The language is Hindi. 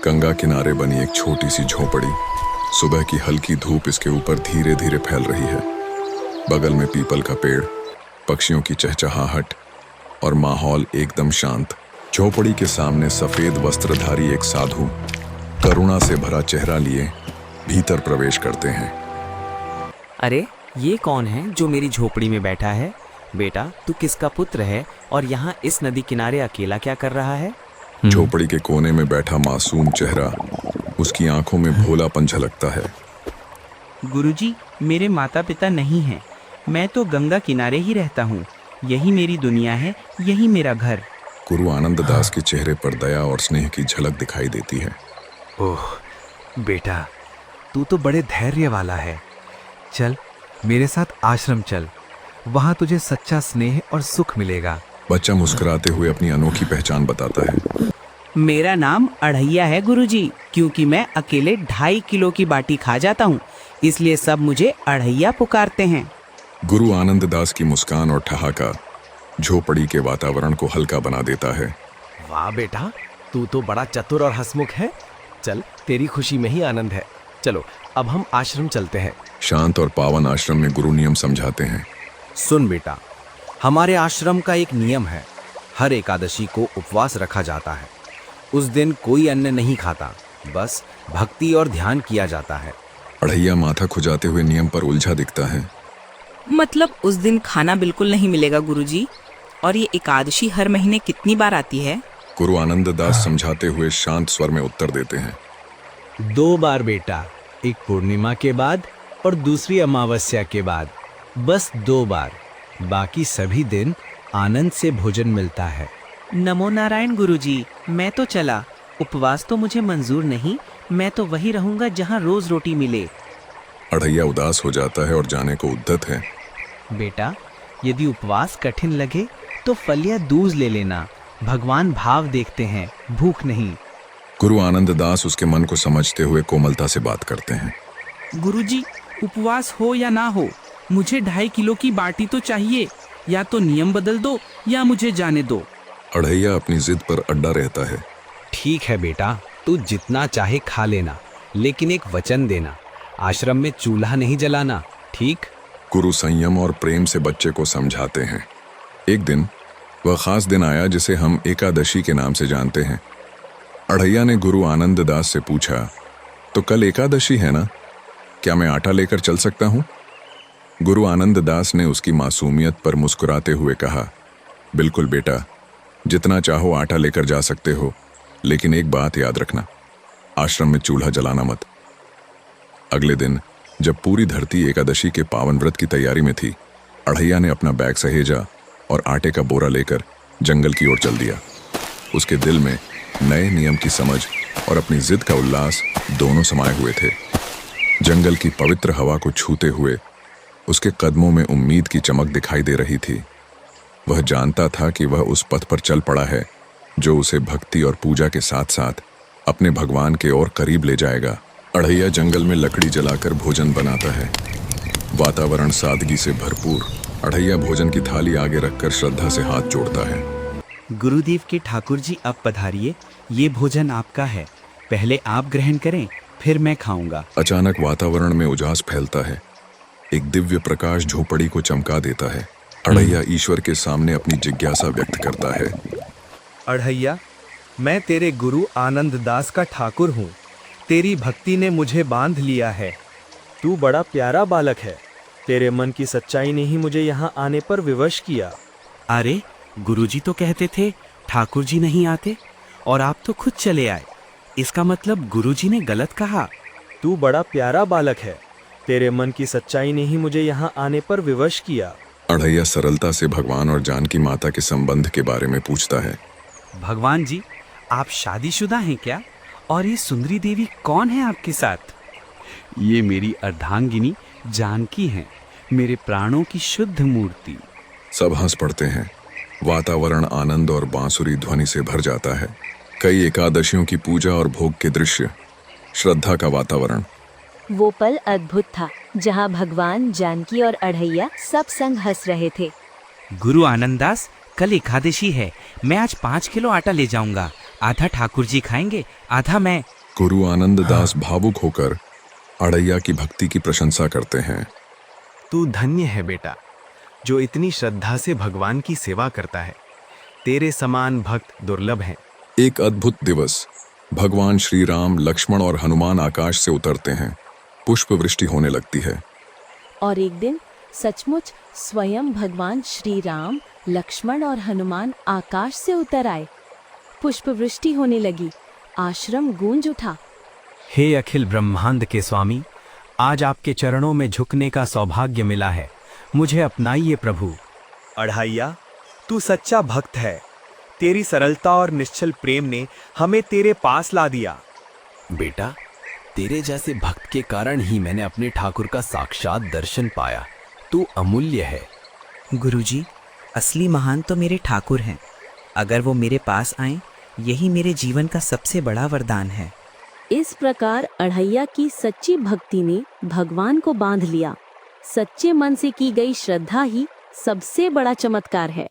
गंगा किनारे बनी एक छोटी सी झोपड़ी। सुबह की हल्की धूप इसके ऊपर धीरे धीरे फैल रही है। बगल में पीपल का पेड़, पक्षियों की चहचहाहट और माहौल एकदम शांत। झोपड़ी के सामने सफेद वस्त्रधारी एक साधु करुणा से भरा चेहरा लिए भीतर प्रवेश करते हैं। अरे ये कौन है जो मेरी झोपड़ी में बैठा है? बेटा, तू किसका पुत्र है और यहाँ इस नदी किनारे अकेला क्या कर रहा है? झोपड़ी के कोने में बैठा मासूम चेहरा, उसकी आंखों में भोलापन झलकता है। गुरुजी, मेरे माता पिता नहीं हैं। मैं तो गंगा किनारे ही रहता हूँ। यही मेरी दुनिया है, यही मेरा घर। गुरु आनंददास के चेहरे पर दया और स्नेह की झलक दिखाई देती है। ओह बेटा, तू तो बड़े धैर्य वाला है। चल मेरे साथ आश्रम चल, वहाँ तुझे सच्चा स्नेह और सुख मिलेगा। बच्चा मुस्कुराते हुए अपनी अनोखी पहचान बताता है। मेरा नाम अढ़ैया है गुरुजी, क्योंकि मैं अकेले 2.5 किलो की बाटी खा जाता हूँ, इसलिए सब मुझे अढ़ैया पुकारते हैं। गुरु आनंददास की मुस्कान और ठहाका झोपड़ी के वातावरण को हल्का बना देता है। वाह बेटा, तू तो बड़ा चतुर और हंसमुख है। चल, तेरी खुशी में ही आनंद है। चलो अब हम आश्रम चलते हैं। शांत और पावन आश्रम में गुरु नियम समझाते हैं। सुन बेटा, हमारे आश्रम का एक नियम है। हर एकादशी को उपवास रखा जाता है। उस दिन कोई अन्न नहीं खाता, बस भक्ति और ध्यान किया जाता है। अढ़ैया माथा खुजाते हुए नियम पर उलझा दिखता है। मतलब उस दिन खाना बिल्कुल नहीं मिलेगा गुरुजी? और ये एकादशी हर महीने कितनी बार आती है? गुरु आनंददास समझाते हुए शांत स्वर में उत्तर देते हैं। 2 बार बेटा, एक पूर्णिमा के बाद और दूसरी अमावस्या के बाद। बस 2 बार, बाकी सभी दिन आनंद से भोजन मिलता है। नमो नारायण गुरुजी, मैं तो चला। उपवास तो मुझे मंजूर नहीं। मैं तो वही रहूंगा जहाँ रोज रोटी मिले। अढ़ैया उदास हो जाता है और जाने को उद्यत है। बेटा, यदि उपवास कठिन लगे तो फल या दूध ले लेना। भगवान भाव देखते हैं, भूख नहीं। गुरु आनंददास उसके मन को समझते हुए कोमलता से बात करते हैं। गुरुजी, उपवास हो या ना हो, मुझे 2.5 किलो की बाटी तो चाहिए। या तो नियम बदल दो या मुझे जाने दो। अढ़ैया अपनी जिद पर अड्डा रहता है। ठीक है बेटा, तू जितना चाहे खा लेना, लेकिन एक वचन देना, आश्रम में चूल्हा नहीं जलाना, ठीक? गुरु संयम और प्रेम से बच्चे को समझाते हैं। एक दिन वह खास दिन आया जिसे हम एकादशी के नाम से जानते हैं। अढ़ैया ने गुरु आनंददास से पूछा, तो कल एकादशी है ना? क्या मैं आटा लेकर चल सकता हूँ? गुरु आनंददास ने उसकी मासूमियत पर मुस्कुराते हुए कहा, बिल्कुल बेटा, जितना चाहो आटा लेकर जा सकते हो, लेकिन एक बात याद रखना, आश्रम में चूल्हा जलाना मत। अगले दिन जब पूरी धरती एकादशी के पावन व्रत की तैयारी में थी, अढ़ैया ने अपना बैग सहेजा और आटे का बोरा लेकर जंगल की ओर चल दिया। उसके दिल में नए नियम की समझ और अपनी जिद का उल्लास दोनों समाये हुए थे। जंगल की पवित्र हवा को छूते हुए उसके कदमों में उम्मीद की चमक दिखाई दे रही थी। वह जानता था कि वह उस पथ पर चल पड़ा है जो उसे भक्ति और पूजा के साथ साथ अपने भगवान के और करीब ले जाएगा। अढ़ैया जंगल में लकड़ी जलाकर भोजन बनाता है। वातावरण सादगी से भरपूर। अढ़ैया भोजन की थाली आगे रखकर श्रद्धा से हाथ जोड़ता है। गुरुदेव के ठाकुर जी, अब पधारिए। ये भोजन आपका है। पहले आप ग्रहण करें, फिर मैं खाऊंगा। अचानक वातावरण में उजास फैलता है। एक दिव्य प्रकाश झोपड़ी को चमका देता है। अढ़ैया ईश्वर के सामने अपनी जिज्ञासा व्यक्त करता है। अढ़ैया, मैं तेरे गुरु आनंददास का ठाकुर हूँ। तेरी भक्ति ने मुझे बांध लिया है। तू बड़ा प्यारा बालक है। तेरे मन की सच्चाई ने ही मुझे यहाँ आने पर विवश किया। अरे, गुरुजी तो कहते थे ठाकुर जी नहीं आते, और आप तो खुद चले आए। इसका मतलब गुरुजी ने गलत कहा। तू बड़ा प्यारा बालक है। तेरे मन की सच्चाई ने ही मुझे यहाँ आने पर विवश किया। अढ़ैया सरलता से भगवान और जानकी माता के संबंध के बारे में पूछता है। भगवान जी, आप शादीशुदा हैं क्या? और ये सुंदरी देवी कौन है आपके साथ? ये मेरी अर्धांगिनी जानकी हैं, मेरे प्राणों की शुद्ध मूर्ति। सब हंस पड़ते हैं। वातावरण आनंद और बांसुरी ध्वनि से भर जाता है। कई एकादशियों की पूजा और भोग के दृश्य, श्रद्धा का वातावरण। वो पल अद्भुत था जहाँ भगवान, जानकी और अढ़ैया सब संग हंस रहे थे। गुरु आनंददास, कल एकादशी है। मैं आज 5 किलो आटा ले जाऊंगा। आधा ठाकुर जी खाएंगे, आधा मैं। गुरु आनंददास भावुक होकर अड़ैया की भक्ति की प्रशंसा करते हैं। तू धन्य है बेटा, जो इतनी श्रद्धा से भगवान की सेवा करता है। तेरे समान भक्त दुर्लभ हैं। एक अद्भुत दिवस, भगवान श्री राम, लक्ष्मण और हनुमान आकाश से उतरते हैं। पुष्प वृष्टि होने लगती है। और एक दिन सचमुच स्वयं भगवान श्री राम, लक्ष्मण और हनुमान आकाश से उतर आए। पुष्प वृष्टि होने लगी, आश्रम गूंज उठा। हे अखिल ब्रह्मांड के स्वामी, आज आपके चरणों में झुकने का सौभाग्य मिला है। मुझे अपनाइए प्रभु। अढ़ैया, तू सच्चा भक्त है। तेरी सरलता और निश्चल प्रेम ने हमें तेरे पास ला दिया। बेटा, तेरे जैसे भक्त के कारण ही मैंने अपने ठाकुर का साक्षात दर्शन पाया। तू अमूल्य है। गुरुजी, असली महान तो मेरे ठाकुर हैं। अगर वो मेरे पास आए, यही मेरे जीवन का सबसे बड़ा वरदान है। इस प्रकार अढ़ैया की सच्ची भक्ति ने भगवान को बांध लिया। सच्चे मन से की गई श्रद्धा ही सबसे बड़ा चमत्कार है।